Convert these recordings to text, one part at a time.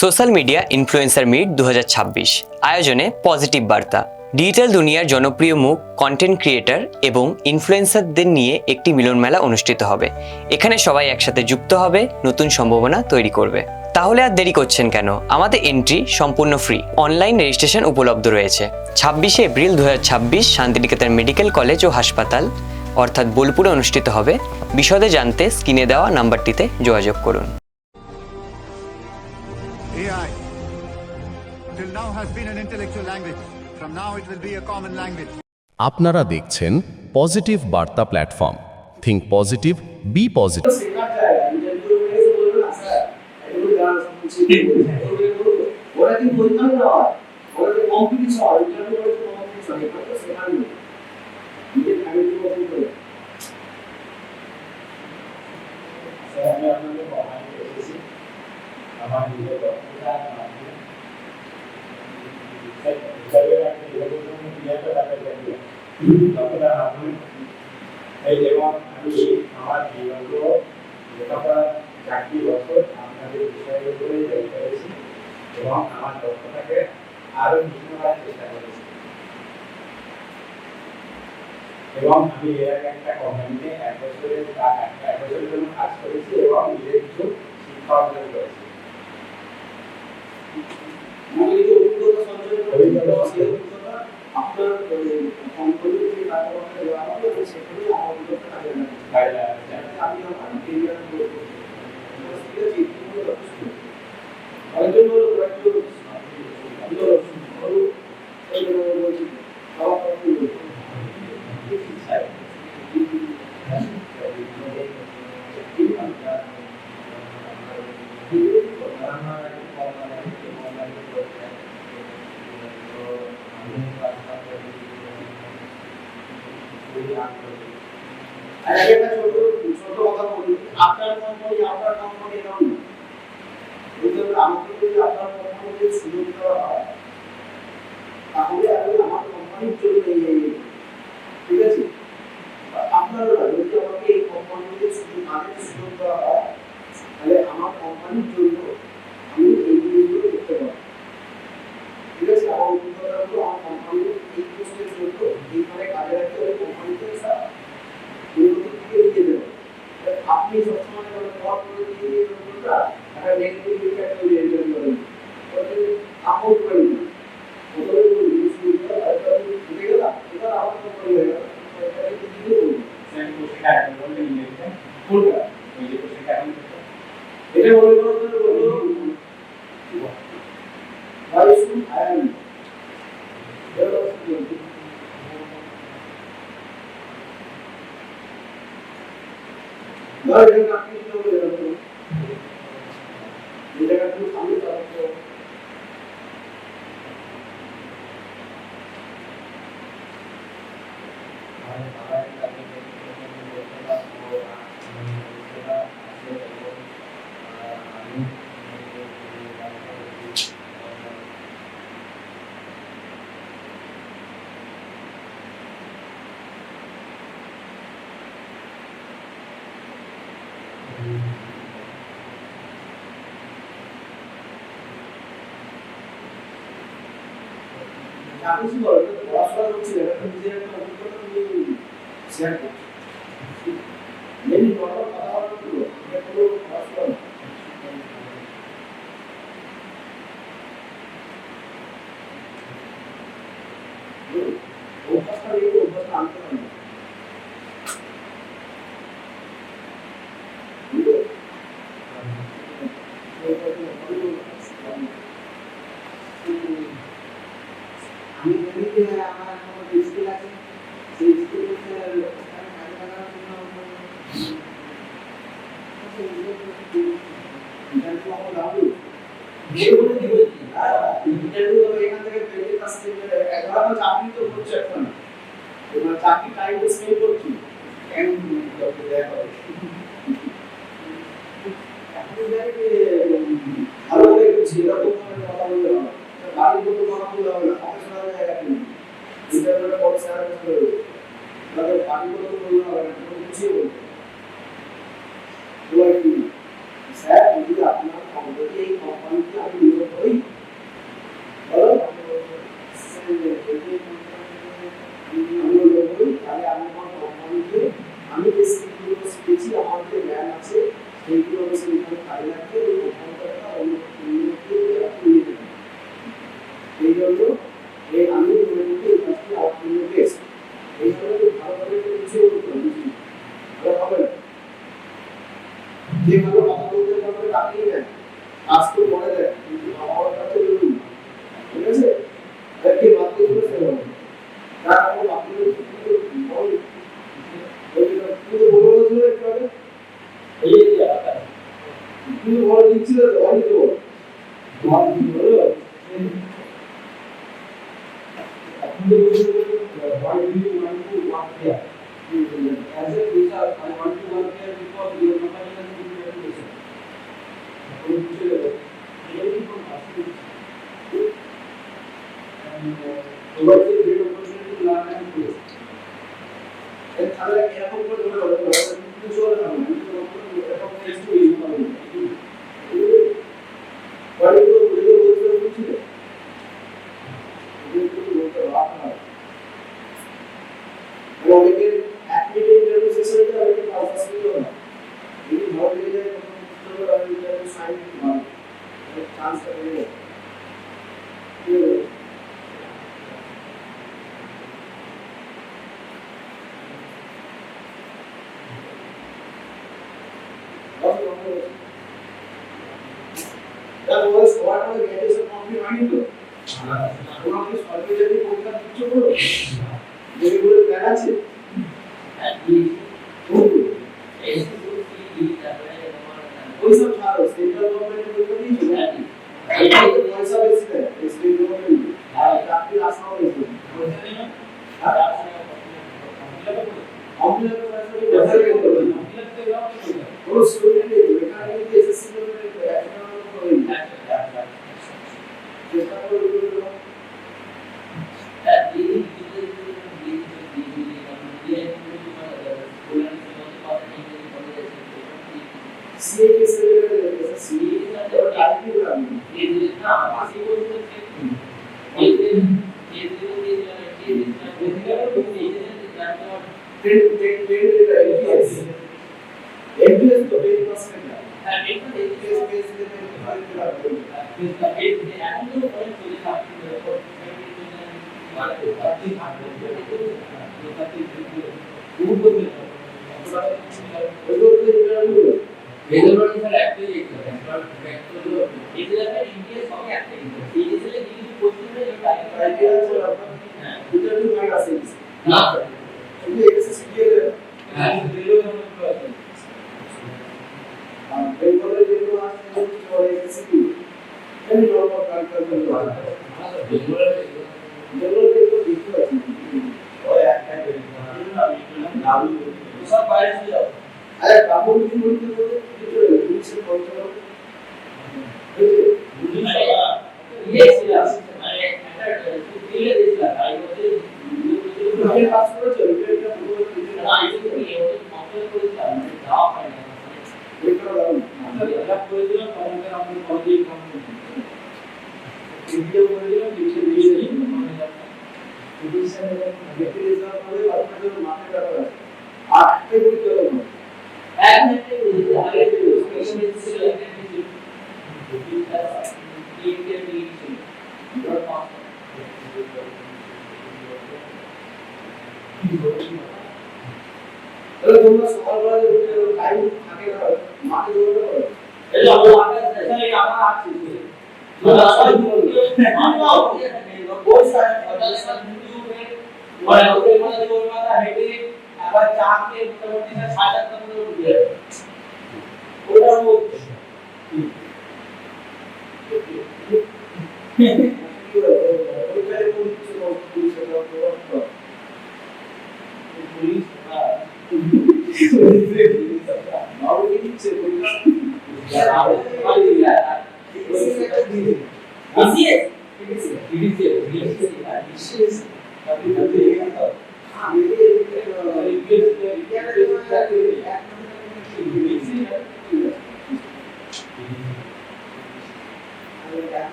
Social media influencer meet 2026 আয়োজনে positive বার্তা। Digital দুনিয়ার জনপ্রিয় মুখ, কন্টেন্ট ক্রিয়েটর এবং ইনফ্লুয়েন্সারদের নিয়ে একটি মিলন মেলা অনুষ্ঠিত হবে। এখানে সবাই একসাথে যুক্ত হবে, নতুন সম্ভাবনা তৈরি করবে। তাহলে আর দেরি করছেন কেন? আমাদের এন্ট্রি সম্পূর্ণ ফ্রি, অনলাইন রেজিস্ট্রেশন উপলব্ধ রয়েছে। 26 এপ্রিল 2026 শান্তিনিকেতন মেডিকেল কলেজ ও হাসপাতাল অর্থাৎ বোলপুরে অনুষ্ঠিত হবে। বিশদে জানতে স্ক্রিনে দেওয়া নাম্বারটিতে যোগাযোগ করুন। AI till now has been an intellectual language. From now it will be a common language. আপনারা দেখছেন পজিটিভ বার্তা platform. Think positive, be positive. ওরা কি পরীক্ষা হয়, ওরা কি কম্পিটিশন হয়, ইন্টারভিউ করে কম্পিটিশন এটা তো সেখানে নেই। নিজের ফ্যামিলি মতন করে আমি আপনাদের কমান্ড এসেছি আমার নিজের দক্ষতা মাধ্যমে হিসাবে একটা ইলেকট্রন ক্রিয়াটা তাকে দেখি দক্ষতার মাধ্যমে এই এবং আমি আমার জীবনগুলো লেখাপড়া 4টি বছর আপনাদের বিষয়ের উপরে তৈরি করেছি এবং আমার দক্ষতাকে আরো নিপুণ করার চেষ্টা করেছি এবং আমি এর আগে একটা কোম্পানিতে 1 বছরের জন্য কাজ করেছি এবং নিজের কিছু শিক্ষা অর্জন করেছি। আমি এই অভিজ্ঞতা সঞ্চয় করেছি আপনার কোম্পানিতে যে কাজকর্মটা দেওয়া হবে সেখানে আমার অভিজ্ঞতা কাজে লাগে। আমি আমার কেরিয়ার গ্রোথ করতে আরেকজন হলো একটু ছোট কথা বলি, আপনার কোম্পানি এমন আমাকে যদি আপনার কোম্পানিতে সুযোগ দেওয়া হয় তাহলে আমি আমার কোম্পানির জন্য ঠিক আছে আপনারা যদি আমাকে এই কোম্পানিতে সুযোগ দেওয়া হয় তাহলে আমার কোম্পানির জন্য আমি এই জিনিসগুলো করতে পারবো। ঠিক আছে, আমার অভিজ্ঞতাগুলো আমার কোম্পানির এই পোস্টের জন্য এইখানে কাজে রাখতে হবে কোম্পানিতে স্যার উন্নতির দিকে নিয়ে যাবে। আপনি সবসময় পথ করে দিয়ে একটা নেগেটিভ ইম্প্যাক্ট তৈরি করেন আপন করেন না প্রথমে ঢুকে গেলাম এটা আমার কোম্পানি হয়ে গেল এটা মনে করতে বললো আপনি কি বলেন পড়াশোনা করছিলেন একটা নিজের একটা অভিজ্ঞতা তুমি শেয়ার করছো মেনি নরমাল কথা বলার জন্য এটা কোনো পড়াশোনা অভ্যাসটা নিয়ে অভ্যাসটা আনতে পারি আমি জানি যে আমার কোনো স্কিল আছে সেই স্কিলের ওখানে কাজে লাগানোর জন্য ইন্টারভিউ আমার লাগবে যেগুলো দিবে ইন্টারভিউ তো এখান থেকে 20% একবার চাকরি তো করছে এখন এবার চাকরি টাইম স্পেন্ড করছি কেন করতে দেয়া হবে আপনি জানেন যে ভালো করে এরকম কথা বলতে হবে বাড়ির মতো কথা বলতে হবে না প্রফেশনাল জায়গা নেই ইন্টারভিউটা পরে স্যার করে তবে বাড়ির মতো বলতে হবে না কোনো কিছুই বলতে স্যার যদি আপনার কোম্পানিতে এই কোম্পানিতে আপনি Why do you want to work here? As a teacher, I want to work here because your company has good reputation. And provides a great opportunity to learn and grow. And other এরকম করে ধরে কিন্তু চলে না এরকম face to use করবে বড় বড় ভিডিও বলতে বুঝছিলে ভিডিও বলতে রাখা হয় অনেকের অ্যাক্টিভিটি ইন্টারভিউ সেশনটা অনেকে পাস করতে না এই ভালো লেগে যায় তখন তো আমি ইন্টারভিউ সাইন করতে পারবো চান্স পেয়ে যায় That was what was the greatest compliment I knew. One of the survey that we put up picture for very good balance. कोई सब छाड़ो सेंट्रल गवर्नमेंट को नहीं है ये पैसा बेच है स्टेट गवर्नमेंट काफी आसान है हम लोग का पैसा भी बदल गया वो स्टूडेंट है बेकार है कि एसएससी में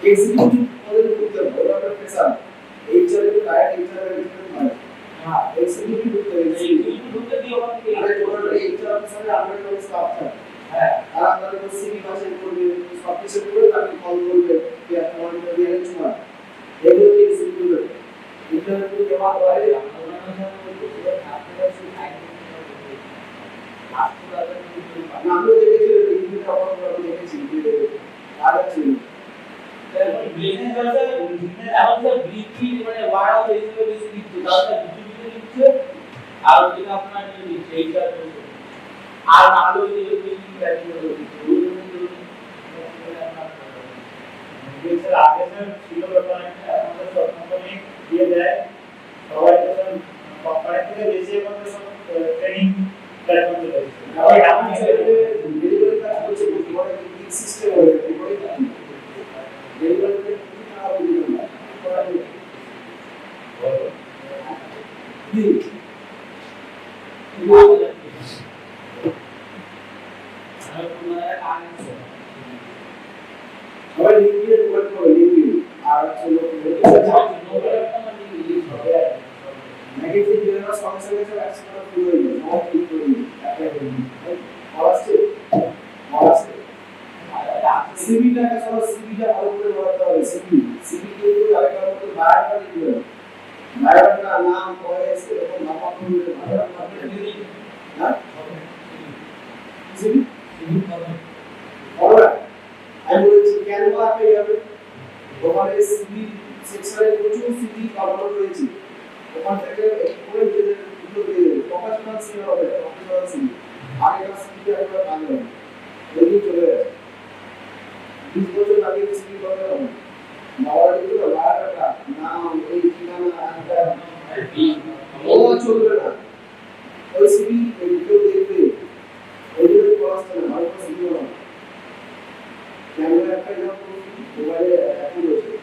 এক্সিকিউটিভ পদে ঢুকতে হবে ওটা একটা পেশা এইচআর এর ডাইরেক্ট এইচআর এর ভিতরে নয় হ্যাঁ এক্সিকিউটিভ ঢুকতে হবে এক্সিকিউটিভ ঢুকতে দিয়ে ওখানে কি আরে টোটাল এইচআর অফিসারের আমরা কোনো স্টাফ থাকে হ্যাঁ আর আপনাদের কোনো সিভি ভাষা করবে সব কিছু করে তাকে কল করবে যে আপনার দিয়ে রেঞ্জ করা এগুলো কি এক্সিকিউটিভ ইন্টারভিউ দেওয়া হয় আমরা দেখেছি ইন্টারভিউ আমরা দেখেছি যে আর ছিল বিজনেস ব্যবসা এখন তো বিক্রি মানে ওয়ার হাউস হিসেবে বেশি দিচ্ছে তাহলে বিক্রি দিচ্ছে আর যেটা আপনার দিচ্ছে এইটা আর আলো দিয়ে বিক্রি ব্যাকিং করে দিচ্ছে বিজনেস আগে ছিল ব্যাপার আমাদের সব কোম্পানি দিয়ে দেয় সবাই তো কোম্পানি থেকে বেশি আমাদের ট্রেনিং প্ল্যাটফর্ম চলে এসেছে আর আমি ডেলিভারি কাজ করছি বড় সিস্টেম হয়ে গেছে ডেলিভারি সিভিটা সব সিভিটা ভালো করে বলতে হবে সিভি কিন্তু আরেকটা মতো বায়োডাটা দিতে হবে বায়োডাটা নাম বয়স এরকম নাম্বার করে বায়োডাটা দিতে হ্যাঁ সিভি অলরাইট আমি বলছি কেন আপনি যাবে ওখানে সিভি সেকশনে প্রচুর সিভি কভার রয়েছে ওখান থেকে পুরো দুটো দিয়ে দেবে প্রফেশনাল সিভি হবে প্রফেশনাল সিভি আর এটা সিভি আমরা ভালো হবে এই চলে যাবে 20 বছর আগে সিভি করতে হবে মাওয়ার দিতে বায়োডাটা নাম এই ঠিকানা আনটা ও চলবে না ওই সিভি কেউ দেখবে ওই জন্য ক্লাসটা না ভালো করে সিভি হবে ক্যামেরা একটা যখন মোবাইলে অ্যাপল রয়েছে